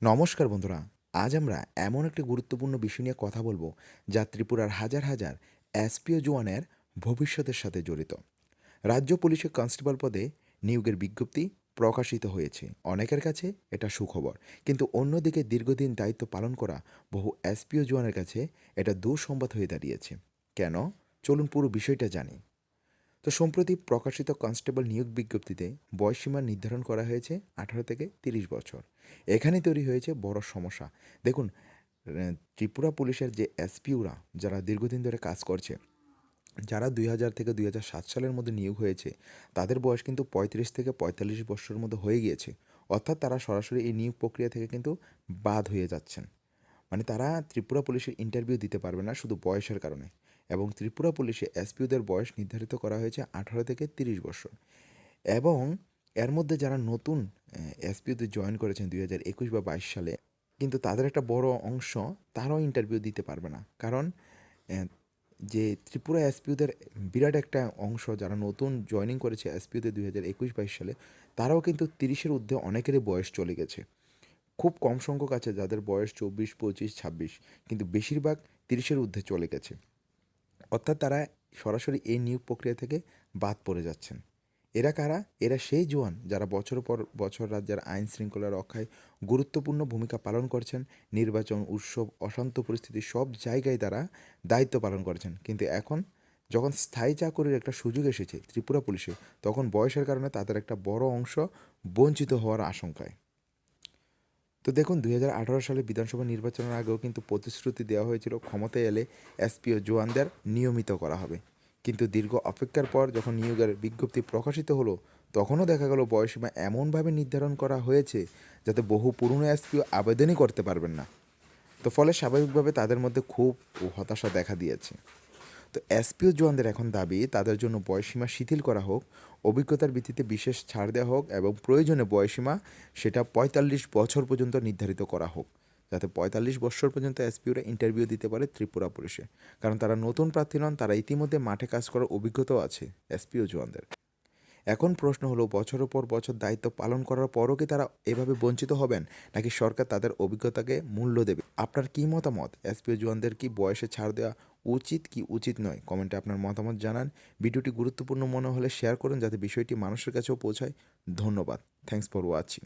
নমস্কার বন্ধুরা। আজ আমরা এমন একটি গুরুত্বপূর্ণ বিষয় নিয়ে কথা বলবো যা ত্রিপুরার হাজার হাজার এসপিও জওয়ানের ভবিষ্যতের সাথে জড়িত। রাজ্য পুলিশের কনস্টেবল পদে নিয়োগের বিজ্ঞপ্তি প্রকাশিত হয়েছে। অনেকের কাছে এটা সুখবর, কিন্তু অন্যদিকে দীর্ঘদিন দায়িত্ব পালন করা বহু এসপিও জওয়ানের কাছে এটা দুঃসংবাদ হয়ে দাঁড়িয়েছে। কেন? চলুন পুরো বিষয়টা জানি। তো সম্প্রতি প্রকাশিত কনস্টেবল নিয়োগ বিজ্ঞপ্তিতে বয়সসীমা নির্ধারণ করা হয়েছে 18 থেকে 30 বছর। এখানে তৈরি হয়েছে বড় সমস্যা। দেখুন, ত্রিপুরা পুলিশের যে এসপিওরা যারা দীর্ঘদিন ধরে কাজ করছে, যারা 2000 থেকে 2007 সালের মধ্যে নিয়োগ হয়েছে, তাদের বয়স কিন্তু 35 থেকে 45 বছরের মধ্যে হয়ে গিয়েছে। অর্থাৎ তারা সরাসরি এই নিয়োগ প্রক্রিয়া থেকে কিন্তু বাদ হয়ে যাচ্ছেন। মানে তারা ত্রিপুরা পুলিশের ইন্টারভিউ দিতে পারবে না শুধু বয়সের কারণে। এবং ত্রিপুরা পুলিশে এসপিওদের বয়স নির্ধারিত করা হয়েছে 18 থেকে 30 বছর। এবং এর মধ্যে যারা নতুন এসপিওতে জয়েন করেছেন 2021 বা 22 সালে, কিন্তু তাদের একটা বড় অংশ তারাও ইন্টারভিউ দিতে পারবে না। কারণ আহ, যে ত্রিপুরা এসপিওদের বিরাট একটা অংশ যারা নতুন জয়েনিং করেছে এসপিওতে 2021-22 সালে, তারাও কিন্তু 30-এর ঊর্ধ্বে অনেকেরই বয়স চলে গেছে। খুব কম সংখ্যক আছে যাদের বয়স 24, 25, 26, কিন্তু বেশিরভাগ 30-এর ঊর্ধ্বে চলে গেছে। অর্থাৎ তারা সরাসরি এই নিয়োগ প্রক্রিয়া থেকে বাদ পড়ে যাচ্ছেন। এরা কারা? এরা সেই জওয়ান যারা বছরের পর বছর রাজ্যের আইন শৃঙ্খলা রক্ষায় গুরুত্বপূর্ণ ভূমিকা পালন করছেন। নির্বাচন, উৎসব, অশান্ত পরিস্থিতি সব জায়গায় তারা দায়িত্ব পালন করেছেন। কিন্তু এখন যখন স্থায়ী চাকরির একটা সুযোগ এসেছে ত্রিপুরা পুলিশে, তখন বয়সের কারণে তাদের একটা বড় অংশ বঞ্চিত হওয়ার আশঙ্কায়। তো দেখুন, 2018 সালে বিধানসভা নির্বাচনের আগেও কিন্তু প্রতিশ্রুতি দেওয়া হয়েছিল ক্ষমতায় এলে এসপিও জওয়ানদের নিয়মিত করা হবে। কিন্তু দীর্ঘ অপেক্ষার পর যখন নিয়োগের বিজ্ঞপ্তি প্রকাশিত হলো, তখনও দেখা গেল বয়সীমা এমনভাবে নির্ধারণ করা হয়েছে যাতে বহু পুরনো এসপিও আবেদনই করতে পারবেন না। তো ফলে স্বাভাবিকভাবে তাদের মধ্যে ক্ষোভ ও হতাশা দেখা দিয়েছে। তো এসপিও জওয়ানদের এখন দাবি তাদের জন্য বয়সসীমা শিথিল করা হোক, অভিজ্ঞতার ভিত্তিতে বিশেষ ছাড় দেওয়া হোক এবং প্রয়োজনে বয়সসীমা সেটা 45 বছর পর্যন্ত নির্ধারিত করা হোক, যাতে 45 বছর পর্যন্ত এসপিওরা ইন্টারভিউ দিতে পারে ত্রিপুরা পুলিশে। কারণ তারা নতুন প্রার্থী নন, তারা ইতিমধ্যে মাঠে কাজ করার অভিজ্ঞতাও আছে এসপিও জওয়ানদের। এখন প্রশ্ন হলো, বছরের পর বছর দায়িত্ব পালন করার পরও কি তারা এভাবে বঞ্চিত হবেন, নাকি সরকার তাদের অভিজ্ঞতাকে মূল্য দেবে? আপনার কী মতামত? এসপিও জওয়ানদের কি বয়সে ছাড় দেওয়া উচিত কি উচিত নয়? কমেন্টে আপনার মতামত জানান। ভিডিওটি গুরুত্বপূর্ণ মনে হলে শেয়ার করুন যাতে বিষয়টি মানুষের কাছেও পৌঁছায়। ধন্যবাদ। Thanks for watching.